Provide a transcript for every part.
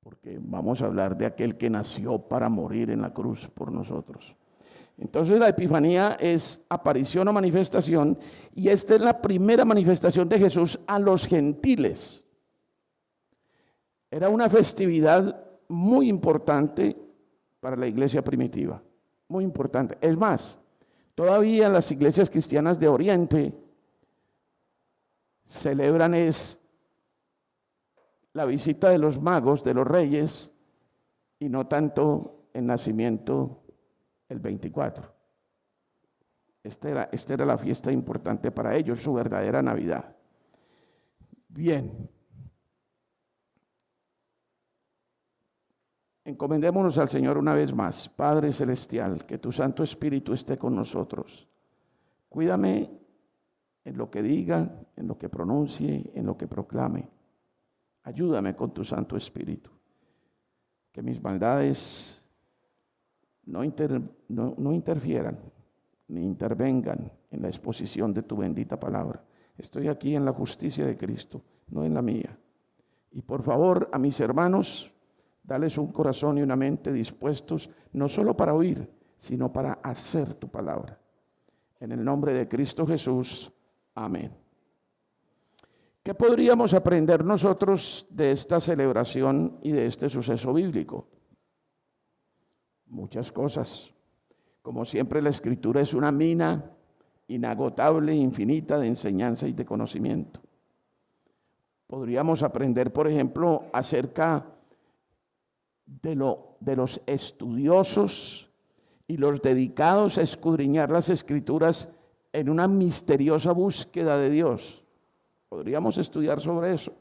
porque vamos a hablar de aquel que nació para morir en la cruz por nosotros. Entonces la Epifanía es aparición o manifestación, y esta es la primera manifestación de Jesús a los gentiles. Era una festividad muy importante para la iglesia primitiva, muy importante. Es más, todavía las iglesias cristianas de Oriente celebran la visita de los magos, de los reyes, y no tanto el nacimiento el 24. Esta era la fiesta importante para ellos, su verdadera Navidad. Bien. Encomendémonos al Señor una vez más. Padre Celestial, que tu Santo Espíritu esté con nosotros. Cuídame en lo que diga, en lo que pronuncie, en lo que proclame. Ayúdame con tu Santo Espíritu. Que mis maldades no interfieran ni intervengan en la exposición de tu bendita palabra. Estoy aquí en la justicia de Cristo, no en la mía. Y por favor, a mis hermanos, dales un corazón y una mente dispuestos, no solo para oír, sino para hacer tu palabra. En el nombre de Cristo Jesús, amén. ¿Qué podríamos aprender nosotros de esta celebración y de este suceso bíblico? Muchas cosas. Como siempre, la Escritura es una mina inagotable e infinita de enseñanza y de conocimiento. Podríamos aprender, por ejemplo, acerca de los estudiosos y los dedicados a escudriñar las Escrituras en una misteriosa búsqueda de Dios. Podríamos estudiar sobre eso,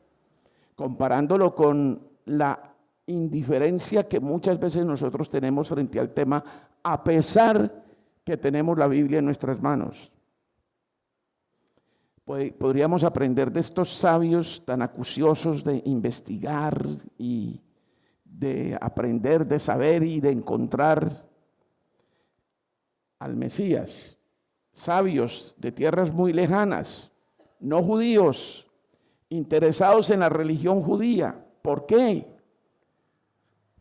comparándolo con la indiferencia que muchas veces nosotros tenemos frente al tema, a pesar que tenemos la Biblia en nuestras manos. Podríamos aprender de estos sabios tan acuciosos de investigar y de aprender, de saber y de encontrar al Mesías. Sabios de tierras muy lejanas, no judíos, interesados en la religión judía. ¿Por qué?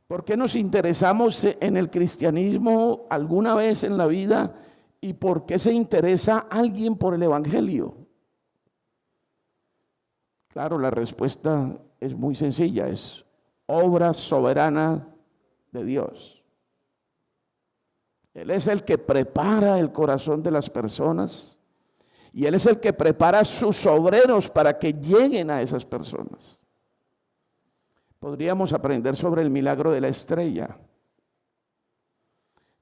¿Por qué nos interesamos en el cristianismo alguna vez en la vida? ¿Y por qué se interesa alguien por el evangelio? Claro, la respuesta es muy sencilla, es obra soberana de Dios. Él es el que prepara el corazón de las personas y Él es el que prepara sus obreros para que lleguen a esas personas. Podríamos aprender sobre el milagro de la estrella.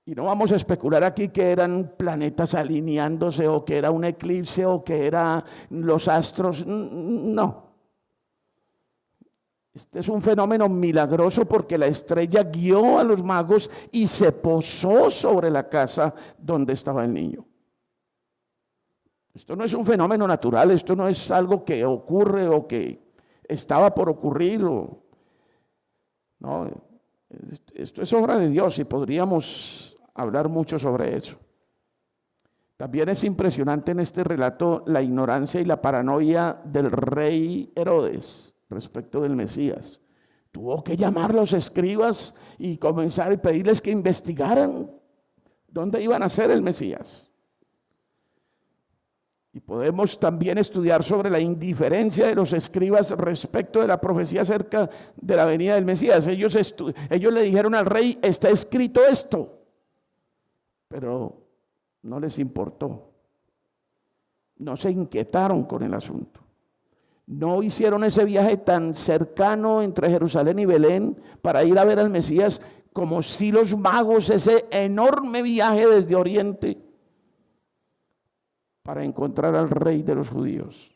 Y no vamos a especular aquí que eran planetas alineándose o que era un eclipse o que eran los astros. No. Este es un fenómeno milagroso porque la estrella guió a los magos y se posó sobre la casa donde estaba el niño. Esto no es un fenómeno natural, esto no es algo que ocurre o que estaba por ocurrir. No, esto es obra de Dios y podríamos hablar mucho sobre eso. También es impresionante en este relato la ignorancia y la paranoia del rey Herodes respecto del Mesías. Tuvo que llamar a los escribas y comenzar a pedirles que investigaran dónde iban a ser el Mesías. Y podemos también estudiar sobre la indiferencia de los escribas respecto de la profecía acerca de la venida del Mesías. Ellos le dijeron al rey, está escrito esto, pero no les importó. No se inquietaron con el asunto. No hicieron ese viaje tan cercano entre Jerusalén y Belén para ir a ver al Mesías, como si los magos, ese enorme viaje desde Oriente para encontrar al rey de los judíos.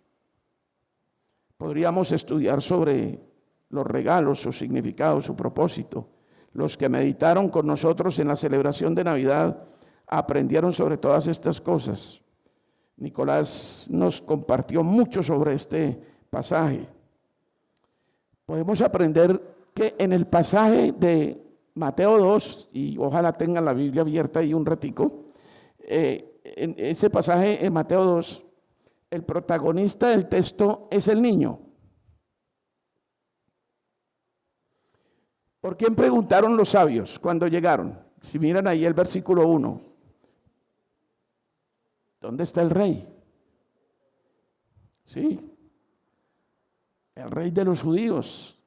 Podríamos estudiar sobre los regalos, su significado, su propósito. Los que meditaron con nosotros en la celebración de Navidad aprendieron sobre todas estas cosas. Nicolás nos compartió mucho sobre este pasaje. Podemos aprender que en el pasaje de Mateo 2, y ojalá tengan la Biblia abierta ahí un ratico, en ese pasaje en Mateo 2, el protagonista del texto es el niño. ¿Por quién preguntaron los sabios cuando llegaron? Si miran ahí el versículo 1. ¿Dónde está el rey? Sí, el rey de los judíos.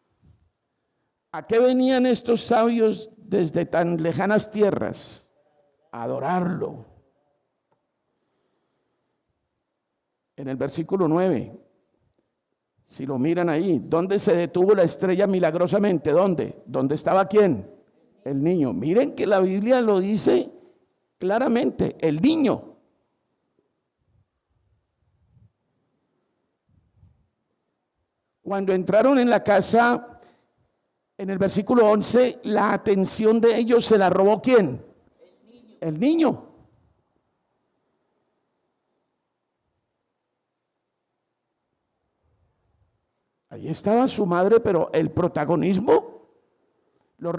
¿A qué venían estos sabios desde tan lejanas tierras? A adorarlo. En el versículo 9, si lo miran ahí, ¿dónde se detuvo la estrella milagrosamente? ¿Dónde? ¿Dónde estaba quién? El niño. Miren que la Biblia lo dice claramente, el niño. Cuando entraron en la casa, en el versículo 11, la atención de ellos se la robó ¿quién? El niño. Ahí estaba su madre, pero el protagonismo, los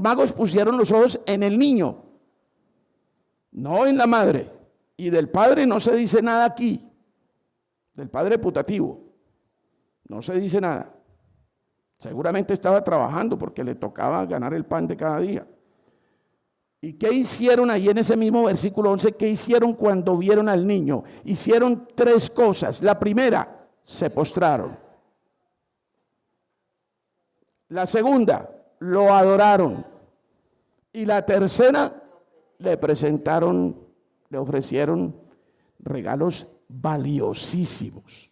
magos pusieron los ojos en el niño, no en la madre. Y del padre no se dice nada aquí, del padre putativo. No se dice nada. Seguramente estaba trabajando porque le tocaba ganar el pan de cada día. ¿Y qué hicieron ahí en ese mismo versículo 11? ¿Qué hicieron cuando vieron al niño? Hicieron 3 cosas. La primera, se postraron. La segunda, lo adoraron. Y la tercera, le ofrecieron regalos valiosísimos.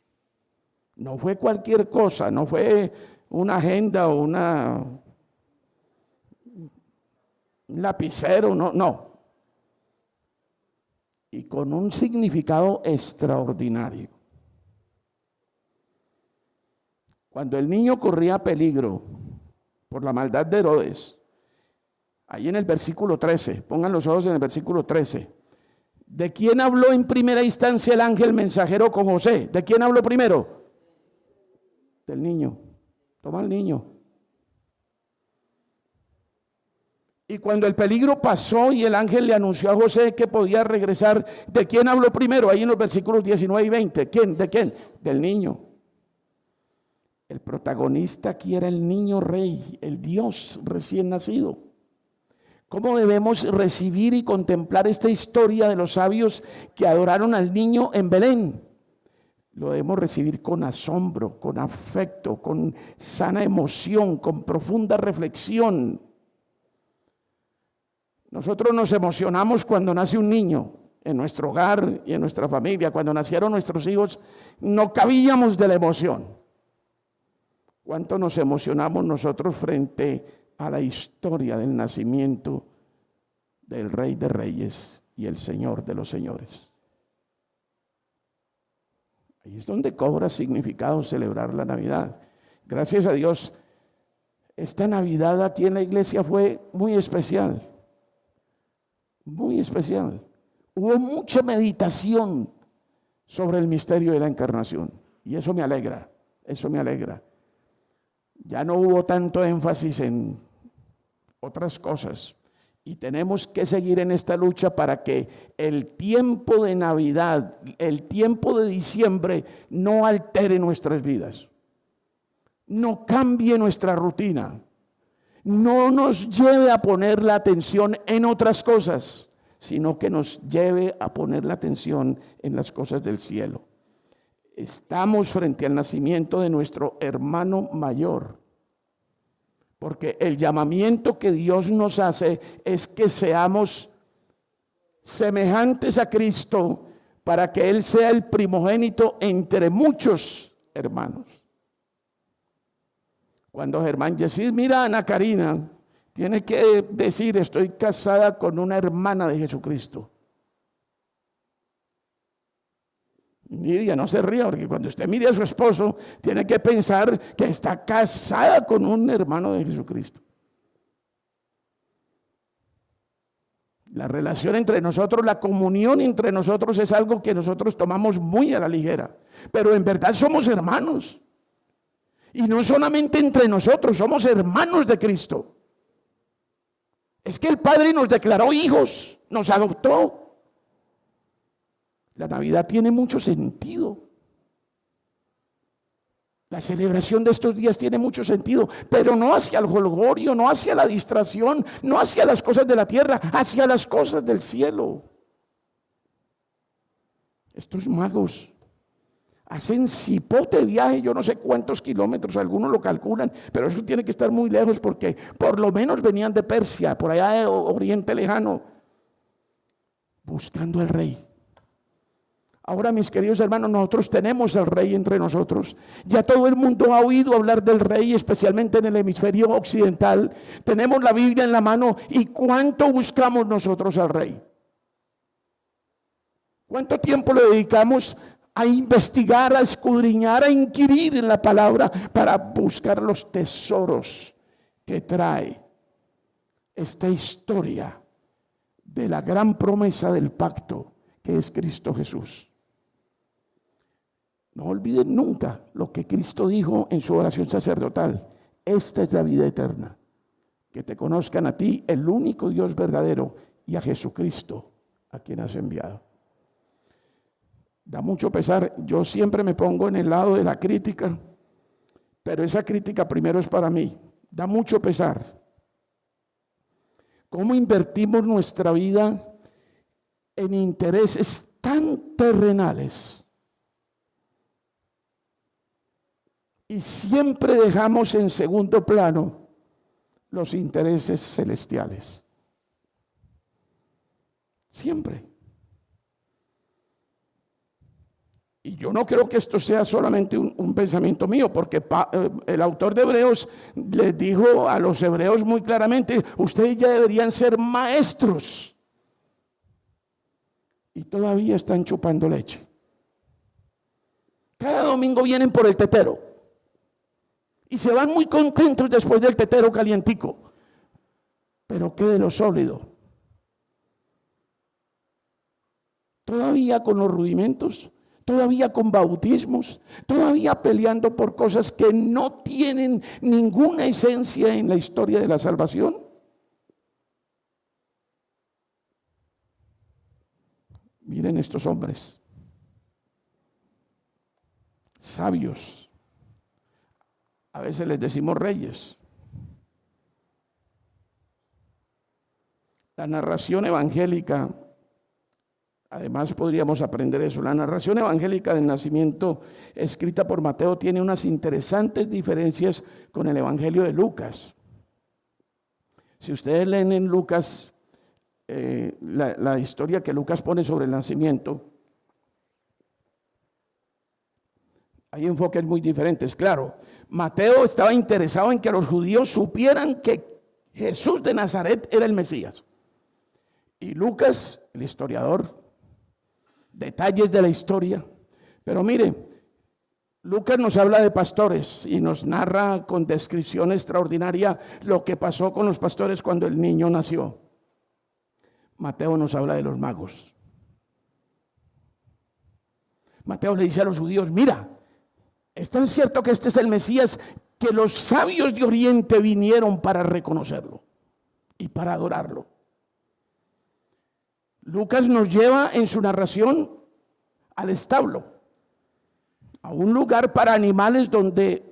No fue cualquier cosa, no fue una agenda o un lapicero, no. Y con un significado extraordinario. Cuando el niño corría peligro por la maldad de Herodes, ahí en el versículo 13, pongan los ojos en el versículo 13. ¿De quién habló en primera instancia el ángel mensajero con José? ¿De quién habló primero? Del niño. Toma al niño. Y cuando el peligro pasó y el ángel le anunció a José que podía regresar, ¿de quién habló primero? Ahí en los versículos 19 y 20. ¿Quién? ¿De quién? Del niño. El protagonista aquí era el niño rey, el Dios recién nacido. ¿Cómo debemos recibir y contemplar esta historia de los sabios que adoraron al niño en Belén? Lo debemos recibir con asombro, con afecto, con sana emoción, con profunda reflexión. Nosotros nos emocionamos cuando nace un niño en nuestro hogar y en nuestra familia. Cuando nacieron nuestros hijos, no cabíamos de la emoción. ¿Cuánto nos emocionamos nosotros frente a la historia del nacimiento del Rey de Reyes y el Señor de los Señores? Ahí es donde cobra significado celebrar la Navidad. Gracias a Dios, esta Navidad aquí en la iglesia fue muy especial. Muy especial. Hubo mucha meditación sobre el misterio de la encarnación. Y eso me alegra, eso me alegra. Ya no hubo tanto énfasis en otras cosas. Y tenemos que seguir en esta lucha para que el tiempo de Navidad, el tiempo de diciembre, no altere nuestras vidas. No cambie nuestra rutina. No nos lleve a poner la atención en otras cosas, sino que nos lleve a poner la atención en las cosas del cielo. Estamos frente al nacimiento de nuestro hermano mayor. Porque el llamamiento que Dios nos hace es que seamos semejantes a Cristo para que Él sea el primogénito entre muchos hermanos. Cuando Germán Yesid mira a Ana Karina, tiene que decir: estoy casada con una hermana de Jesucristo. Nidia, no se ría, porque cuando usted mire a su esposo, tiene que pensar que está casada con un hermano de Jesucristo. La relación entre nosotros, la comunión entre nosotros es algo que nosotros tomamos muy a la ligera, pero en verdad somos hermanos. Y no solamente entre nosotros, somos hermanos de Cristo. Es que el Padre nos declaró hijos, nos adoptó. La Navidad tiene mucho sentido. La celebración de estos días tiene mucho sentido, pero no hacia el jolgorio, no hacia la distracción, no hacia las cosas de la tierra, hacia las cosas del cielo. Estos magos hacen cipote viaje, yo no sé cuántos kilómetros, algunos lo calculan, pero eso tiene que estar muy lejos porque por lo menos venían de Persia, por allá de Oriente Lejano, buscando al rey. Ahora, mis queridos hermanos, nosotros tenemos al rey entre nosotros. Ya todo el mundo ha oído hablar del rey, especialmente en el hemisferio occidental. Tenemos la Biblia en la mano. ¿Y cuánto buscamos nosotros al rey? ¿Cuánto tiempo le dedicamos a investigar, a escudriñar, a inquirir en la palabra para buscar los tesoros que trae esta historia de la gran promesa del pacto que es Cristo Jesús? No olviden nunca lo que Cristo dijo en su oración sacerdotal. Esta es la vida eterna, que te conozcan a ti, el único Dios verdadero, y a Jesucristo, a quien has enviado. Da mucho pesar, yo siempre me pongo en el lado de la crítica, pero esa crítica primero es para mí. Da mucho pesar. ¿Cómo invertimos nuestra vida en intereses tan terrenales? Y siempre dejamos en segundo plano los intereses celestiales. Siempre. Y yo no creo que esto sea solamente un pensamiento mío, porque el autor de Hebreos les dijo a los hebreos muy claramente: ustedes ya deberían ser maestros. Y todavía están chupando leche. Cada domingo vienen por el tetero. Y se van muy contentos después del tetero calientico. Pero ¿qué de lo sólido? Todavía con los rudimentos, todavía con bautismos, todavía peleando por cosas que no tienen ninguna esencia en la historia de la salvación. Miren estos hombres, sabios. A veces les decimos reyes. La narración evangélica, además podríamos aprender eso, la narración evangélica del nacimiento escrita por Mateo tiene unas interesantes diferencias con el evangelio de Lucas. Si ustedes leen en Lucas la historia que Lucas pone sobre el nacimiento, hay enfoques muy diferentes. Claro, Mateo estaba interesado en que los judíos supieran que Jesús de Nazaret era el Mesías. Y Lucas, el historiador, detalles de la historia. Pero mire, Lucas nos habla de pastores y nos narra con descripción extraordinaria lo que pasó con los pastores cuando el niño nació. Mateo nos habla de los magos. Mateo le dice a los judíos: mira, es tan cierto que este es el Mesías que los sabios de Oriente vinieron para reconocerlo y para adorarlo. Lucas nos lleva en su narración al establo, a un lugar para animales donde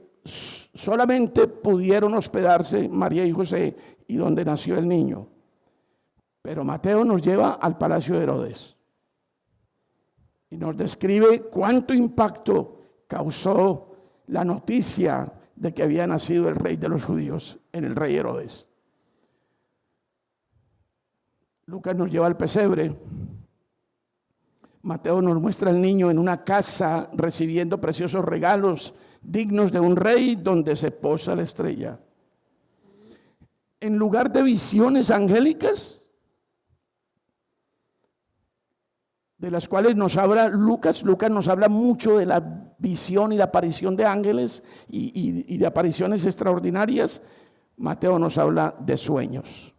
solamente pudieron hospedarse María y José y donde nació el niño. Pero Mateo nos lleva al palacio de Herodes y nos describe cuánto impacto causó la noticia de que había nacido el rey de los judíos en el rey Herodes. Lucas nos lleva al pesebre. Mateo nos muestra al niño en una casa recibiendo preciosos regalos dignos de un rey donde se posa la estrella. En lugar de visiones angélicas, de las cuales nos habla Lucas nos habla mucho de la visión y la aparición de ángeles y de apariciones extraordinarias. Mateo nos habla de sueños.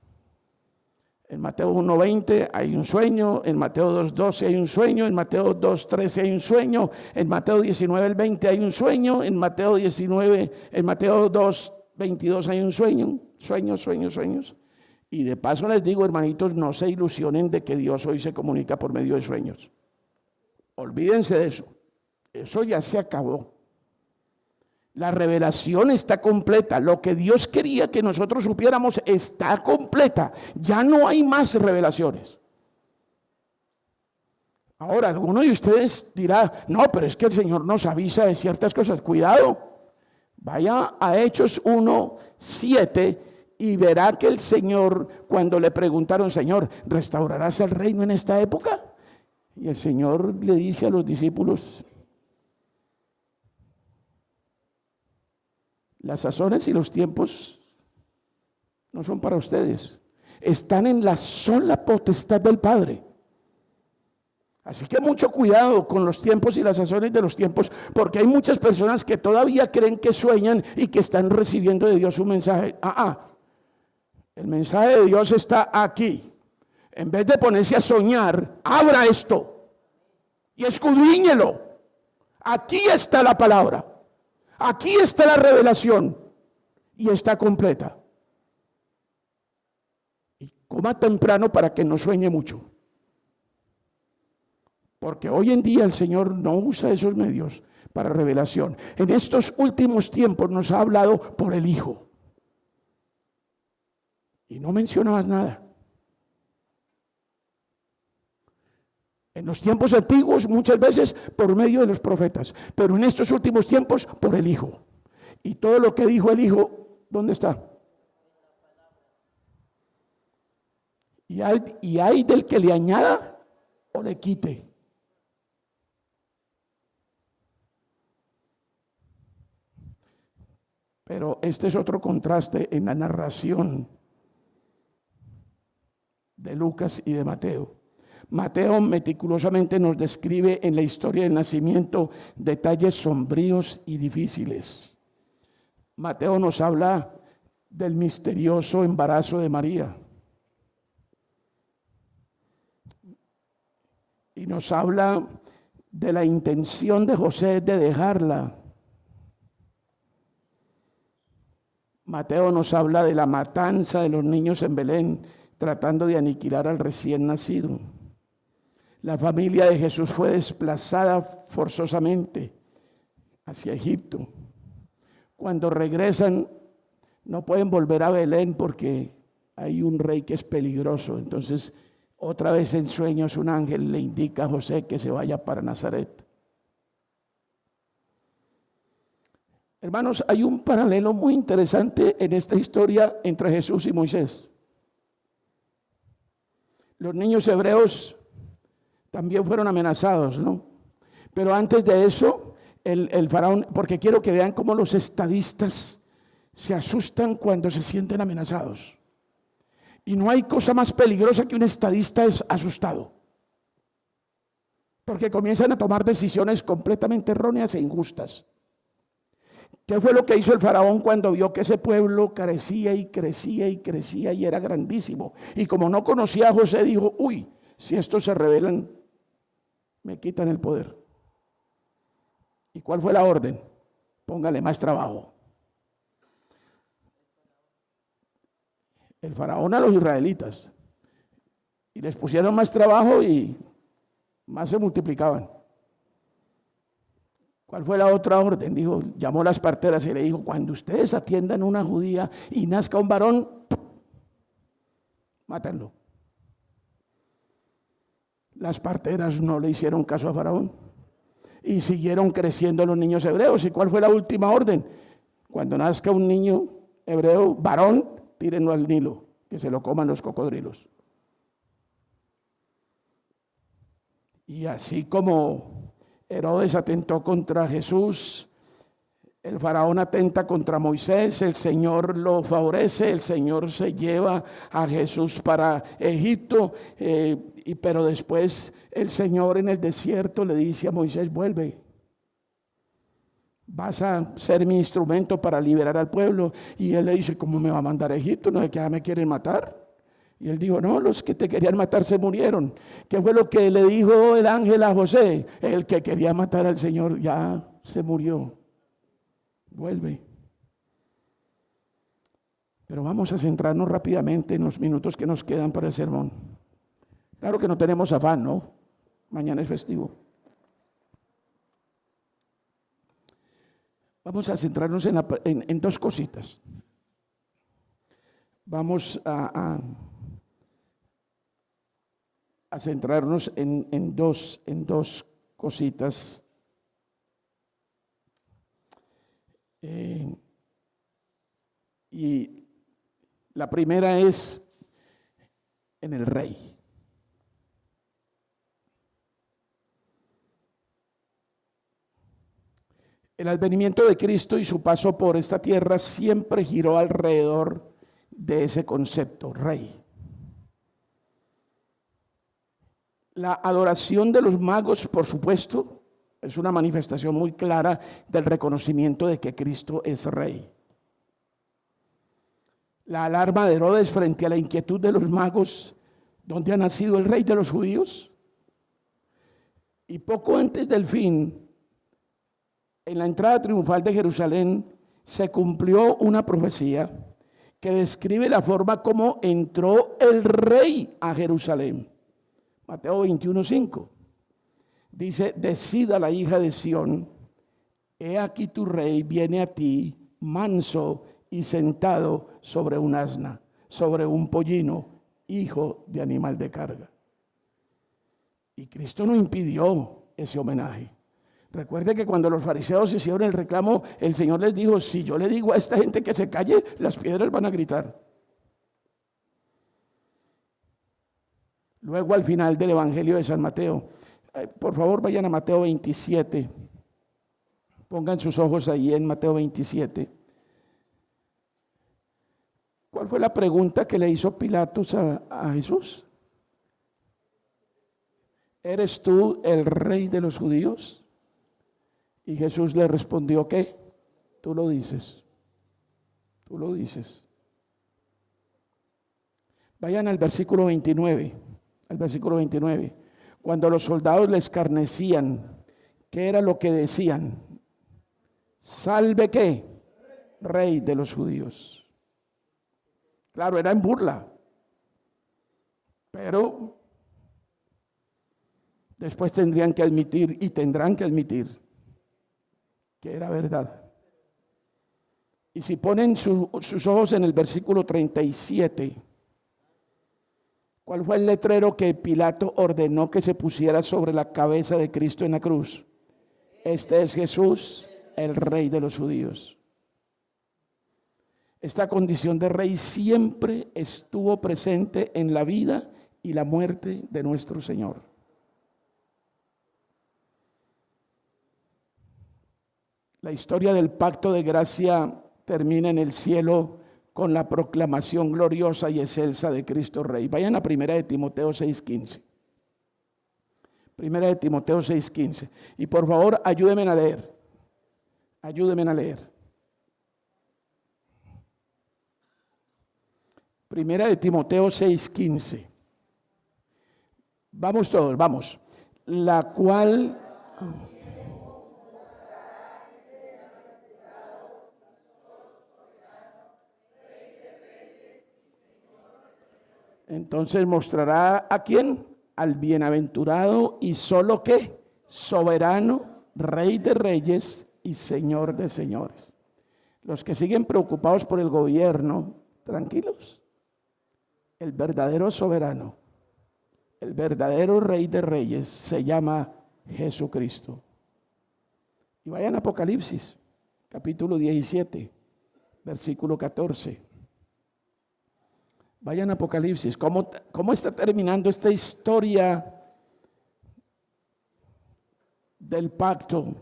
En Mateo 1:20 hay un sueño, en Mateo 2:12 hay un sueño, en Mateo 2:13 hay un sueño, en Mateo 19:20 hay un sueño, en Mateo 2:22 hay un sueño, sueños. Y de paso les digo, hermanitos, no se ilusionen de que Dios hoy se comunica por medio de sueños. Olvídense de eso. Eso ya se acabó. La revelación está completa. Lo que Dios quería que nosotros supiéramos está completa. Ya no hay más revelaciones. Ahora, alguno de ustedes dirá, no, pero es que el Señor nos avisa de ciertas cosas. Cuidado, vaya a Hechos 1:7 y verá que el Señor, cuando le preguntaron, Señor, ¿restaurarás el reino en esta época? Y el Señor le dice a los discípulos, las sazones y los tiempos no son para ustedes, están en la sola potestad del Padre. Así que mucho cuidado con los tiempos y las sazones de los tiempos, porque hay muchas personas que todavía creen que sueñan y que están recibiendo de Dios un mensaje. El mensaje de Dios está aquí. En vez de ponerse a soñar, abra esto y escudriñelo. Aquí está la palabra. Aquí está la revelación y está completa. Y coma temprano para que no sueñe mucho. Porque hoy en día el Señor no usa esos medios para revelación. En estos últimos tiempos nos ha hablado por el Hijo. Y no menciona más nada. En los tiempos antiguos muchas veces por medio de los profetas, pero en estos últimos tiempos por el Hijo. Y todo lo que dijo el Hijo, ¿dónde está? Y hay del que le añada o le quite. Pero este es otro contraste en la narración de Lucas y de Mateo. Mateo meticulosamente nos describe en la historia del nacimiento detalles sombríos y difíciles. Mateo nos habla del misterioso embarazo de María. Y nos habla de la intención de José de dejarla. Mateo nos habla de la matanza de los niños en Belén, tratando de aniquilar al recién nacido. La familia de Jesús fue desplazada forzosamente hacia Egipto. Cuando regresan, no pueden volver a Belén porque hay un rey que es peligroso. Entonces, otra vez en sueños, un ángel le indica a José que se vaya para Nazaret. Hermanos, hay un paralelo muy interesante en esta historia entre Jesús y Moisés. Los niños hebreos también fueron amenazados, ¿no? Pero antes de eso, el faraón, porque quiero que vean cómo los estadistas se asustan cuando se sienten amenazados. Y no hay cosa más peligrosa que un estadista asustado. Porque comienzan a tomar decisiones completamente erróneas e injustas. ¿Qué fue lo que hizo el faraón cuando vio que ese pueblo crecía y crecía y crecía y era grandísimo? Y como no conocía a José, dijo, uy, si estos se rebelan, me quitan el poder. ¿Y cuál fue la orden? Póngale más trabajo. El faraón a los israelitas. Y les pusieron más trabajo y más se multiplicaban. ¿Cuál fue la otra orden? Dijo, llamó a las parteras y le dijo, cuando ustedes atiendan una judía y nazca un varón, mátenlo. Las parteras no le hicieron caso a Faraón y siguieron creciendo los niños hebreos. ¿Y cuál fue la última orden? Cuando nazca un niño hebreo, varón, tírenlo al Nilo, que se lo coman los cocodrilos. Y así como Herodes atentó contra Jesús, el faraón atenta contra Moisés, el Señor lo favorece, el Señor se lleva a Jesús para Egipto, pero después el Señor en el desierto le dice a Moisés, vuelve, vas a ser mi instrumento para liberar al pueblo. Y él le dice, ¿cómo me va a mandar a Egipto? ¿No es que ya me quieren matar? Y él dijo, no, los que te querían matar se murieron. ¿Qué fue lo que le dijo el ángel a José? El que quería matar al Señor ya se murió. Vuelve. Pero vamos a centrarnos rápidamente en los minutos que nos quedan para el sermón. Claro que no tenemos afán, ¿no? Mañana es festivo. Vamos a centrarnos en dos cositas. Vamos a centrarnos en dos cositas. Y la primera es en el rey. El advenimiento de Cristo y su paso por esta tierra siempre giró alrededor de ese concepto, rey. La adoración de los magos, por supuesto, es una manifestación muy clara del reconocimiento de que Cristo es rey. La alarma de Herodes frente a la inquietud de los magos, ¿dónde ha nacido el rey de los judíos? Y poco antes del fin, en la entrada triunfal de Jerusalén, se cumplió una profecía que describe la forma como entró el rey a Jerusalén. Mateo 21:5. Dice: decida la hija de Sión, he aquí tu rey viene a ti, manso y sentado sobre un asna, sobre un pollino, hijo de animal de carga. Y Cristo no impidió ese homenaje. Recuerde que cuando los fariseos hicieron el reclamo, el Señor les dijo: si yo le digo a esta gente que se calle, las piedras van a gritar. Luego, al final del Evangelio de San Mateo, por favor vayan a Mateo 27, pongan sus ojos ahí en Mateo 27. ¿Cuál fue la pregunta que le hizo Pilatos a Jesús? ¿Eres tú el rey de los judíos? Y Jesús le respondió: ¿qué? Tú lo dices. Tú lo dices. Vayan al versículo 29. Al versículo 29. Cuando los soldados le escarnecían, ¿qué era lo que decían? ¿Salve qué? Rey de los judíos. Claro, era en burla. Pero después tendrían que admitir y tendrán que admitir que era verdad. Y si ponen sus ojos en el versículo 37, ¿cuál fue el letrero que Pilato ordenó que se pusiera sobre la cabeza de Cristo en la cruz? Este es Jesús, el rey de los judíos. Esta condición de rey siempre estuvo presente en la vida y la muerte de nuestro Señor. La historia del pacto de gracia termina en el cielo con la proclamación gloriosa y excelsa de Cristo Rey. Vayan a 1 de Timoteo 6:15. 1 de Timoteo 6:15. Y por favor, ayúdenme a leer. Ayúdenme a leer. 1 de Timoteo 6:15. Vamos todos, vamos. La cual... Entonces mostrará ¿a quién? Al bienaventurado y solo ¿qué? Soberano, Rey de reyes y Señor de señores. Los que siguen preocupados por el gobierno, tranquilos. El verdadero soberano, el verdadero Rey de reyes se llama Jesucristo. Y vayan a Apocalipsis, capítulo 17, versículo 14. Vayan a Apocalipsis. ¿Cómo está terminando esta historia del pacto?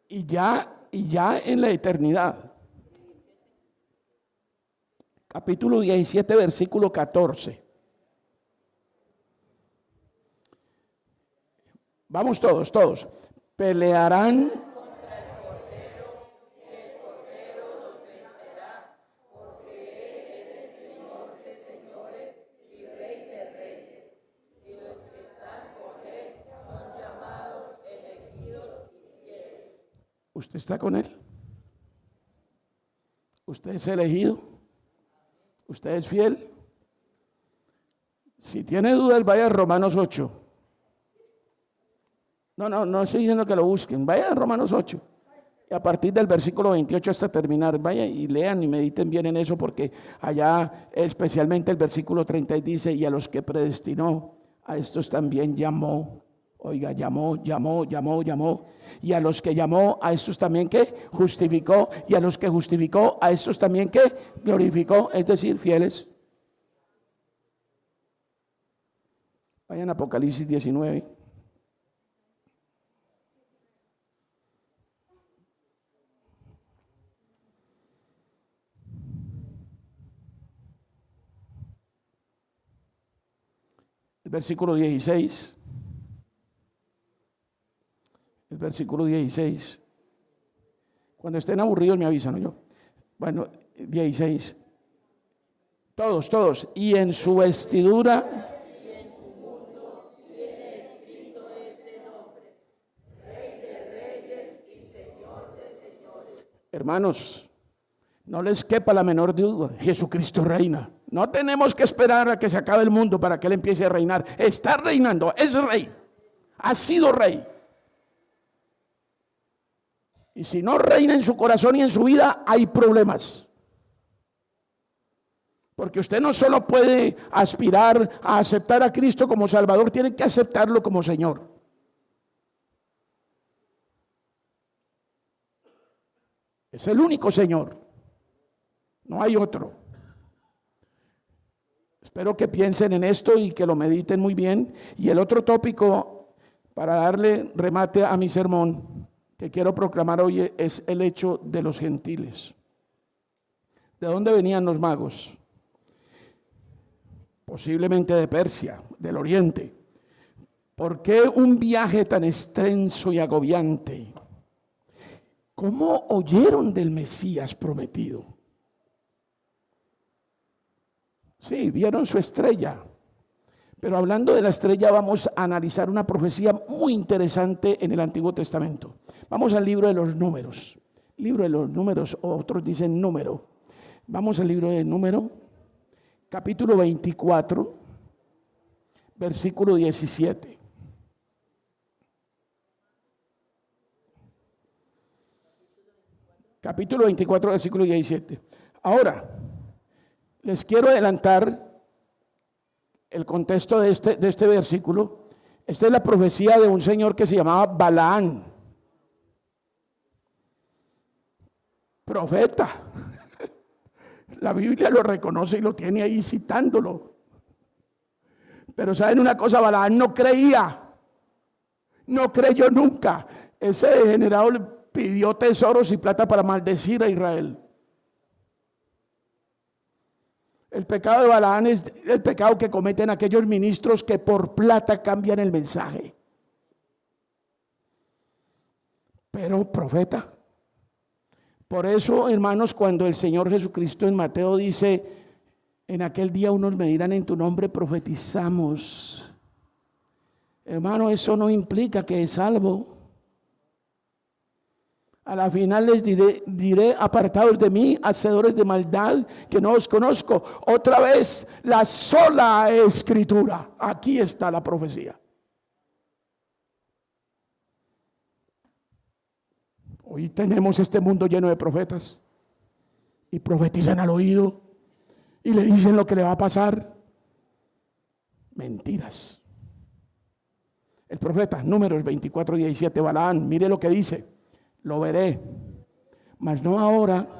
Y ya en la eternidad. Capítulo 17, versículo 14. Vamos todos. Pelearán ¿Usted está con Él? ¿Usted es elegido? ¿Usted es fiel? Si tiene dudas, vaya a Romanos 8. No estoy diciendo que lo busquen. Vaya a Romanos 8. a partir del versículo 28 hasta terminar. Vaya y lean y mediten bien en eso, porque allá especialmente el versículo 30 dice, y a los que predestinó, a estos también llamó. Oiga, llamó. Y a los que llamó, a estos también que justificó. Y a los que justificó, a estos también que glorificó. Es decir, fieles. Vayan a Apocalipsis 19. El versículo 16. El versículo 16. Cuando estén aburridos me avisan, ¿no? Yo. Bueno, 16. Todos. Y en su vestidura. Hermanos, no les quepa la menor duda, Jesucristo reina. No tenemos que esperar a que se acabe el mundo para que Él empiece a reinar. Está reinando, es rey, ha sido rey. Y si no reina en su corazón y en su vida, hay problemas. Porque usted no solo puede aspirar a aceptar a Cristo como Salvador, tiene que aceptarlo como Señor. Es el único Señor, no hay otro. Espero que piensen en esto y que lo mediten muy bien. Y el otro tópico, para darle remate a mi sermón, que quiero proclamar hoy, es el hecho de los gentiles. ¿De dónde venían los magos? Posiblemente de Persia, del Oriente. ¿Por qué un viaje tan extenso y agobiante? ¿Cómo oyeron del Mesías prometido? Sí, vieron su estrella. Pero hablando de la estrella, vamos a analizar una profecía muy interesante en el Antiguo Testamento. Vamos al libro de los Números. Libro de los Números, o otros dicen número. Vamos al libro de Número, capítulo 24, versículo 17. Capítulo 24, versículo 17. Ahora, les quiero adelantar el contexto de este versículo. Esta es la profecía de un señor que se llamaba Balaán. Profeta. La Biblia lo reconoce y lo tiene ahí citándolo. Pero ¿saben una cosa? Balaán no creía. No creyó nunca. Ese degenerado le pidió tesoros y plata para maldecir a Israel. El pecado de Balaán es el pecado que cometen aquellos ministros que por plata cambian el mensaje. Pero profeta. Por eso, hermanos, cuando el Señor Jesucristo en Mateo dice, en aquel día unos me dirán en tu nombre profetizamos. Hermano, eso no implica que es salvo. A la final les diré, apartados de mí, hacedores de maldad, que no os conozco. Otra vez, la sola escritura. Aquí está la profecía. Hoy tenemos este mundo lleno de profetas. Y profetizan al oído. Y le dicen lo que le va a pasar. Mentiras. El profeta, Números 24, 17, Balaán, mire lo que dice. Lo veré, mas no ahora.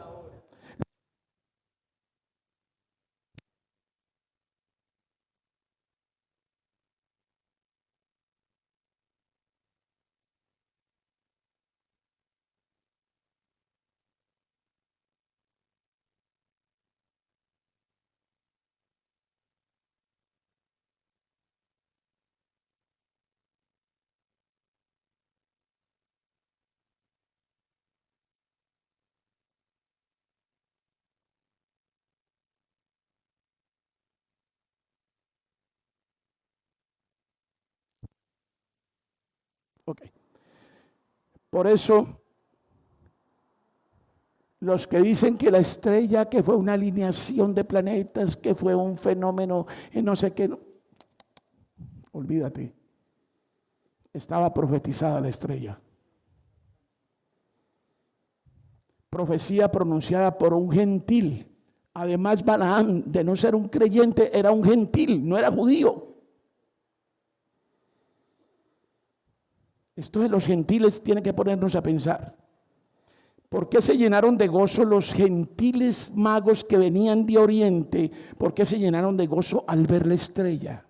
Ok. Por eso, los que dicen que la estrella, que fue una alineación de planetas, que fue un fenómeno, no sé qué, olvídate. Estaba profetizada la estrella. profecía pronunciada por un gentil. Además, Balaam, de no ser un creyente, era un gentil, no era judío. Esto de los gentiles tiene que ponernos a pensar. ¿Por qué se llenaron de gozo los gentiles magos que venían de Oriente? ¿Por qué se llenaron de gozo al ver la estrella?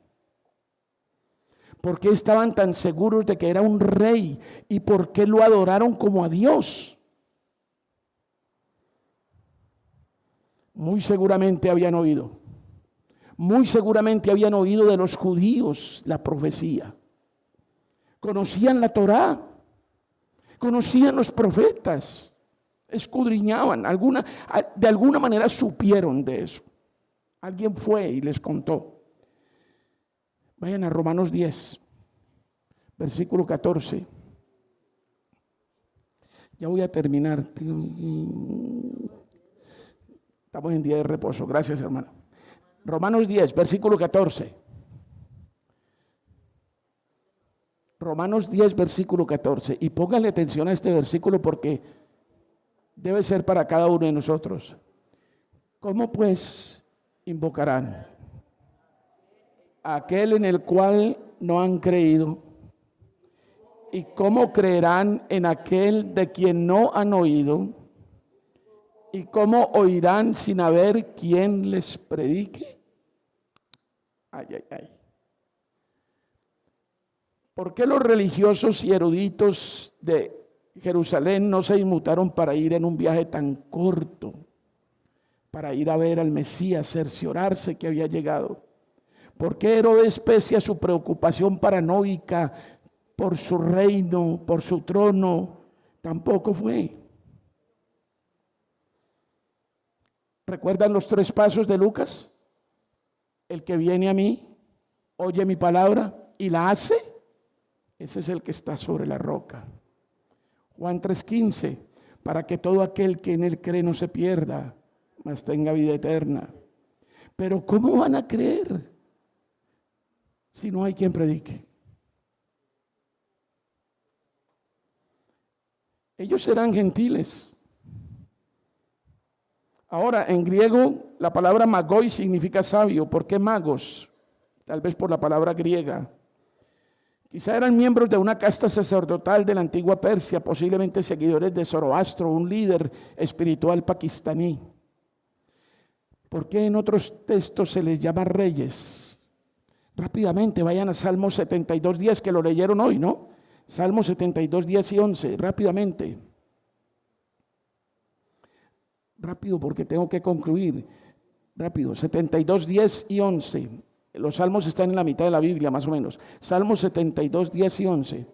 ¿Por qué estaban tan seguros de que era un rey? ¿Y por qué lo adoraron como a Dios? Muy seguramente habían oído de los judíos la profecía. Conocían la Torá, conocían los profetas, escudriñaban, de alguna manera supieron de eso. Alguien fue y les contó. Vayan a Romanos 10, versículo 14. Ya voy a terminar. Estamos en día de reposo. Gracias, hermano. Romanos 10, versículo 14. Romanos 10, versículo 14. Y póngale atención a este versículo porque debe ser para cada uno de nosotros. ¿Cómo pues invocarán a aquel en el cual no han creído? ¿Y cómo creerán en aquel de quien no han oído? ¿Y cómo oirán sin haber quien les predique? Ay, ay, ay. ¿Por qué los religiosos y eruditos de Jerusalén no se inmutaron para ir en un viaje tan corto, para ir a ver al Mesías, cerciorarse que había llegado? ¿Por qué Herodes, pese a su preocupación paranoica por su reino, por su trono, tampoco fue? ¿Recuerdan los 3 pasos de Lucas? El que viene a mí, oye mi palabra y la hace, ese es el que está sobre la roca. Juan 3:15, para que todo aquel que en él cree no se pierda, mas tenga vida eterna. Pero ¿cómo van a creer si no hay quien predique? Ellos serán gentiles. Ahora, en griego, la palabra magoi significa sabio. ¿Por qué magos? Tal vez por la palabra griega. Quizá eran miembros de una casta sacerdotal de la antigua Persia, posiblemente seguidores de Zoroastro, un líder espiritual pakistaní. ¿Por qué en otros textos se les llama reyes? Rápidamente, vayan a Salmos 72:10, que lo leyeron hoy, ¿no? Salmos 72:10 y 11, rápidamente. Rápido, porque tengo que concluir. Rápido, 72:10 y 11. Los salmos están en la mitad de la Biblia, más o menos. Salmos 72:10 y 11.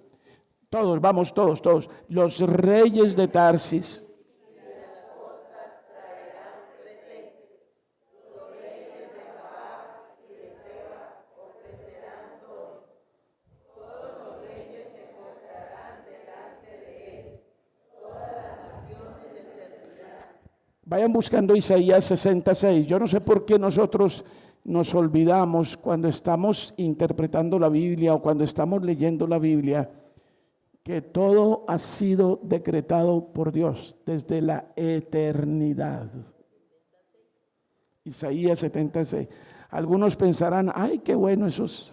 Todos, vamos, todos. Los reyes de Tarsis. Vayan buscando Isaías 66. Yo no sé por qué nosotros nos olvidamos cuando estamos interpretando la Biblia o cuando estamos leyendo la Biblia, que todo ha sido decretado por Dios desde la eternidad. Isaías 76. Algunos pensarán, ay, qué bueno, esos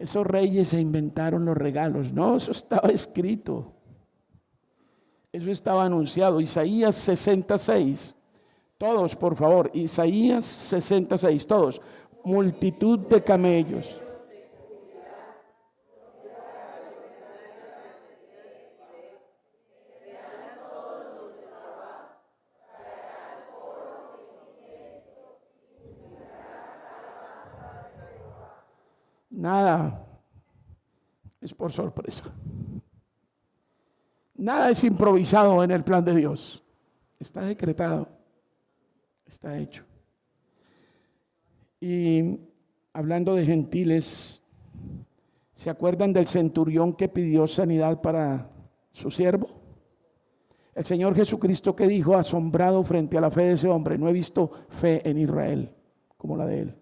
reyes se inventaron los regalos. No, eso estaba escrito. Eso estaba anunciado. Isaías 66. Todos, por favor. Isaías 66. Todos. Multitud de camellos. Nada es por sorpresa. Nada es improvisado en el plan de Dios. Está decretado. Está hecho. Y hablando de gentiles, ¿se acuerdan del centurión que pidió sanidad para su siervo? El Señor Jesucristo, que dijo, asombrado frente a la fe de ese hombre, no he visto fe en Israel como la de él.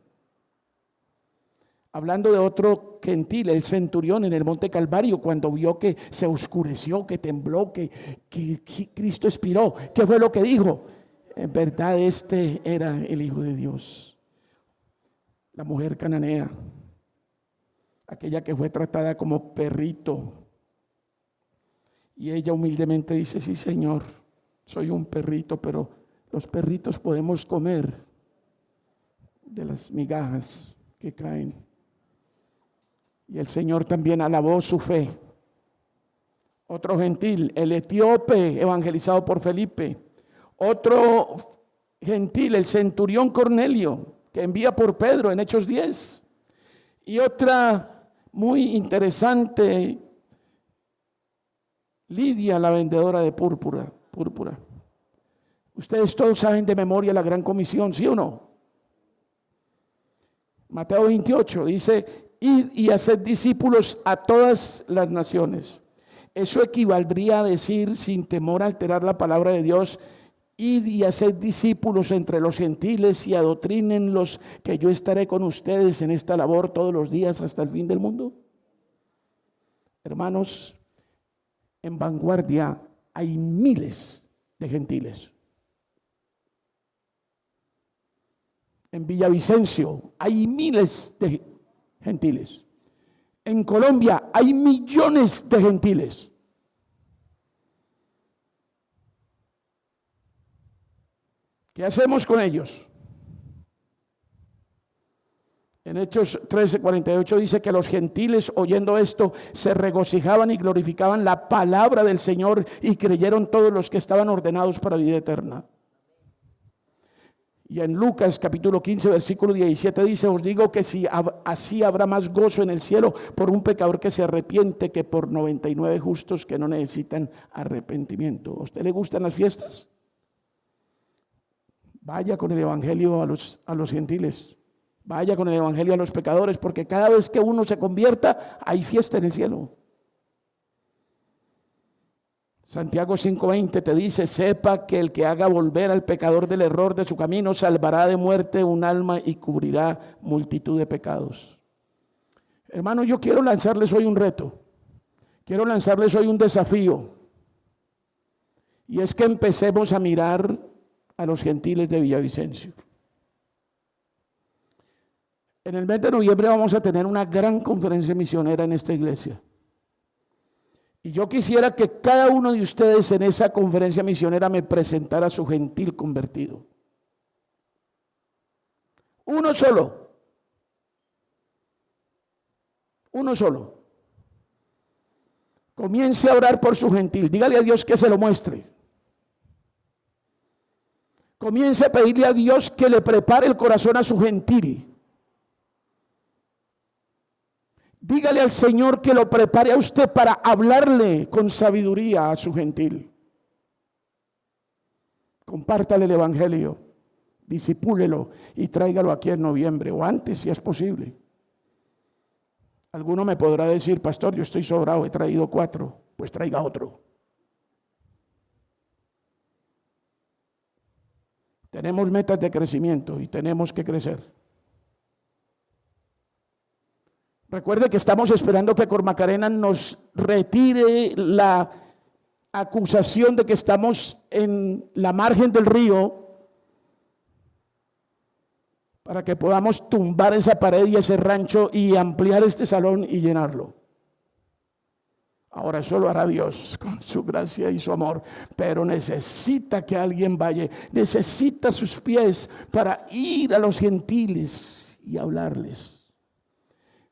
hablando de otro gentil, el centurión en el Monte Calvario, cuando vio que se oscureció, que tembló, que Cristo expiró, ¿qué fue lo que dijo? En verdad este era el Hijo de Dios. La mujer cananea, aquella que fue tratada como perrito, y ella humildemente dice: sí, Señor, soy un perrito, pero los perritos podemos comer de las migajas que caen. Y el Señor también alabó su fe. Otro gentil, el etíope evangelizado por Felipe. Otro gentil, el centurión Cornelio, que envía por Pedro en Hechos 10. Y otra muy interesante, Lidia, la vendedora de púrpura. Ustedes todos saben de memoria la gran comisión, ¿sí o no? Mateo 28 dice: id y haced discípulos a todas las naciones. Eso equivaldría a decir, sin temor a alterar la palabra de Dios: id y haced discípulos entre los gentiles y adoctrínenlos, que yo estaré con ustedes en esta labor todos los días hasta el fin del mundo. Hermanos, en Vanguardia hay miles de gentiles. En Villavicencio hay miles de gentiles. En Colombia hay millones de gentiles. ¿Qué hacemos con ellos? En Hechos 13:48 dice que los gentiles, oyendo esto, se regocijaban y glorificaban la palabra del Señor, y creyeron todos los que estaban ordenados para vida eterna. Y en Lucas capítulo 15 versículo 17 dice: os digo que si así habrá más gozo en el cielo por un pecador que se arrepiente que por 99 justos que no necesitan arrepentimiento. ¿A usted le gustan las fiestas? Vaya con el evangelio a los gentiles. Vaya con el evangelio a los pecadores, porque cada vez que uno se convierta hay fiesta en el cielo. Santiago 5:20 te dice: sepa que el que haga volver al pecador del error de su camino salvará de muerte un alma y cubrirá multitud de pecados. Hermano, yo quiero lanzarles hoy un reto. Quiero lanzarles hoy un desafío. Y es que empecemos a mirar a los gentiles de Villavicencio. En el mes de noviembre vamos a tener una gran conferencia misionera en esta iglesia. Y yo quisiera que cada uno de ustedes en esa conferencia misionera me presentara a su gentil convertido. Uno solo. Uno solo. Comience a orar por su gentil. Dígale a Dios que se lo muestre. Comience a pedirle a Dios que le prepare el corazón a su gentil. Dígale al Señor que lo prepare a usted para hablarle con sabiduría a su gentil. Compártale el evangelio, disipúlelo y tráigalo aquí en noviembre o antes si es posible. Alguno me podrá decir: pastor, yo estoy sobrado, he traído 4. Pues traiga otro. Tenemos metas de crecimiento y tenemos que crecer. Recuerde que estamos esperando que Cormacarena nos retire la acusación de que estamos en la margen del río, para que podamos tumbar esa pared y ese rancho y ampliar este salón y llenarlo. Ahora eso lo hará Dios con su gracia y su amor, pero necesita que alguien vaya, necesita sus pies para ir a los gentiles y hablarles.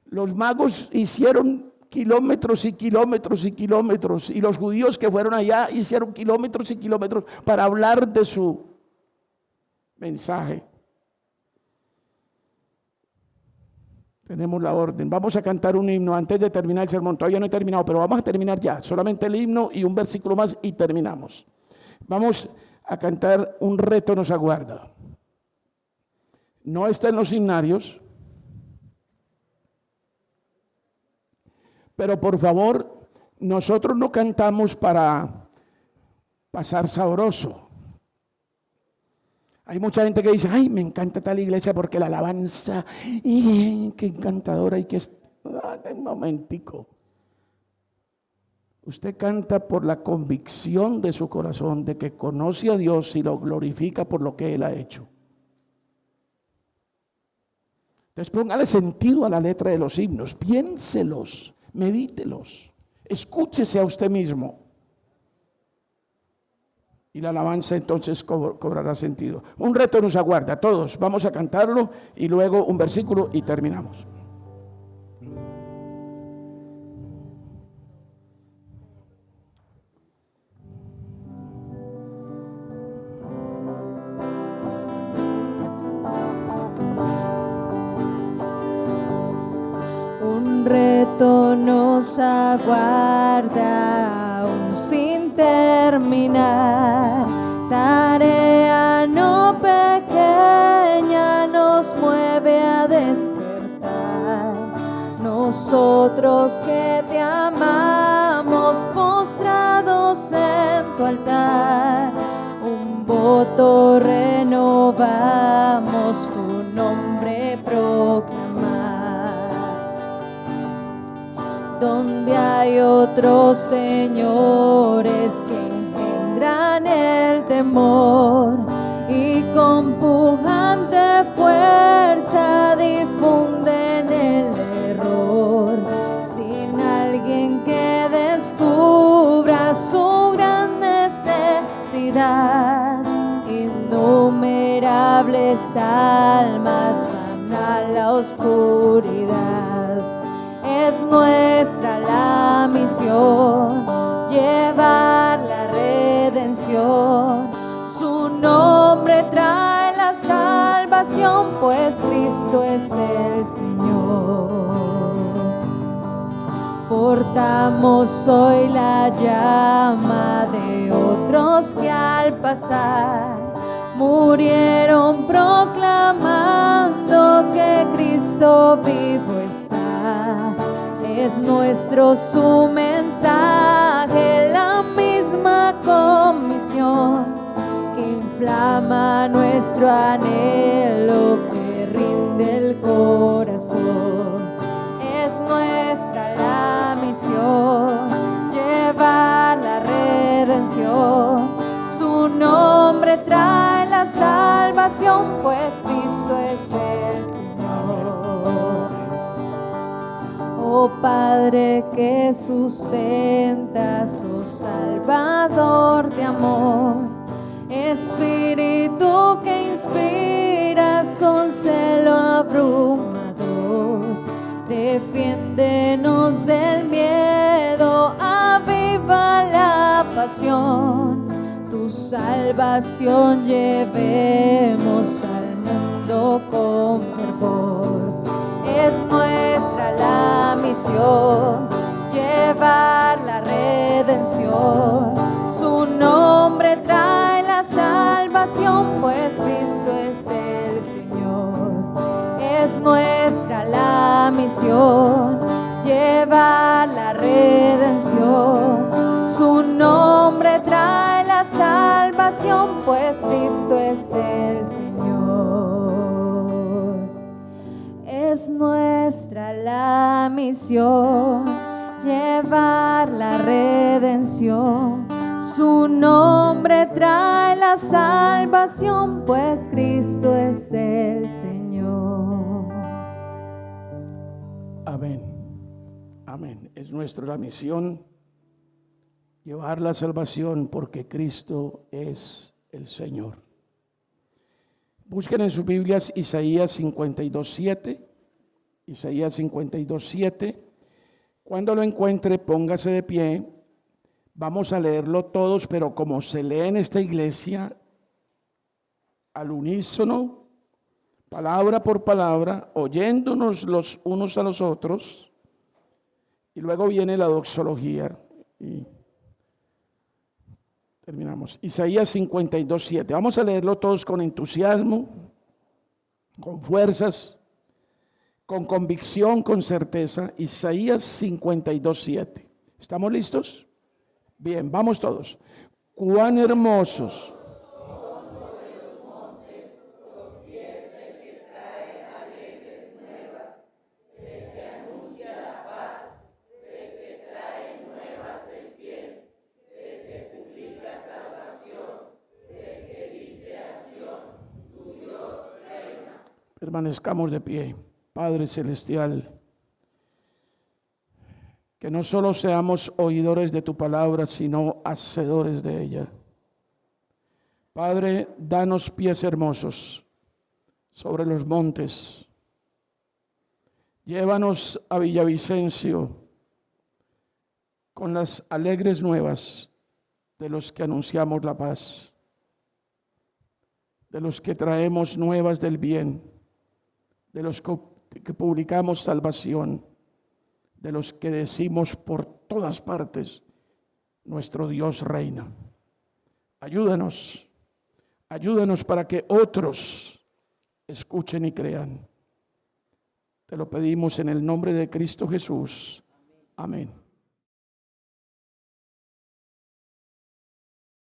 Los magos hicieron kilómetros y kilómetros y kilómetros, y los judíos que fueron allá hicieron kilómetros y kilómetros para hablar de su mensaje. Tenemos la orden. Vamos a cantar un himno antes de terminar el sermón. Todavía no he terminado, pero vamos a terminar ya. Solamente el himno y un versículo más y terminamos. Vamos a cantar Un reto nos aguarda. No está en los himnarios, pero por favor, nosotros no cantamos para pasar sabroso. Hay mucha gente que dice, ay, me encanta tal iglesia porque la alabanza, y qué encantadora y qué... Un momentico. Usted canta por la convicción de su corazón de que conoce a Dios y lo glorifica por lo que Él ha hecho. Entonces póngale sentido a la letra de los himnos, piénselos, medítelos, escúchese a usted mismo. Y la alabanza entonces cobrará sentido. Un reto nos aguarda, todos vamos a cantarlo y luego un versículo y terminamos. Un reto nos aguarda aún sin terminar. Tarea no pequeña nos mueve a despertar. Nosotros que te amamos, postrados en tu altar, un voto renovamos, tu nombre proclamar. Donde hay otros señores que engendran el temor y con pujante fuerza difunden el error, sin alguien que descubra su gran necesidad, innumerables almas van a la oscuridad. Es nuestra la misión, llevar la redención. Su nombre trae la salvación, pues Cristo es el Señor. Portamos hoy la llama de otros que al pasar murieron proclamando que Cristo vivo está. Es nuestro su mensaje, la misma comisión que inflama nuestro anhelo, que rinde el corazón. Es nuestra la misión, llevar la redención. Su nombre trae la salvación, pues Cristo es el Señor. Oh Padre que sustentas, oh Salvador de amor, Espíritu que inspiras con celo abrumador, defiéndenos del miedo, aviva la pasión, tu salvación llevemos al mundo con fervor. Es nuestra la misión, llevar la redención. Su nombre trae la salvación, pues Cristo es el Señor. Es nuestra la misión, llevar la redención. Su nombre trae la salvación, pues Cristo es el Señor. Es nuestra la misión, llevar la redención. Su nombre trae la salvación, pues Cristo es el Señor. Amén. Amén. Es nuestra la misión, llevar la salvación, porque Cristo es el Señor. Busquen en sus Biblias Isaías 52:7. Isaías 52:7. Cuando lo encuentre, póngase de pie. Vamos a leerlo todos, pero como se lee en esta iglesia, al unísono, palabra por palabra, oyéndonos los unos a los otros, y luego viene la doxología y terminamos. Isaías 52:7. Vamos a leerlo todos con entusiasmo, con fuerzas, con convicción, con certeza. Isaías 52:7. ¿Estamos listos? Bien, vamos todos. Cuán hermosos Permanezcamos de pie. Padre celestial, que no solo seamos oidores de tu palabra, sino hacedores de ella. Padre, danos pies hermosos sobre los montes. Llévanos a Villavicencio con las alegres nuevas de los que anunciamos la paz, de los que traemos nuevas del bien, de los que publicamos salvación, de los que decimos por todas partes, nuestro Dios reina. Ayúdanos para que otros escuchen y crean. Te lo pedimos en el nombre de Cristo Jesús. Amén.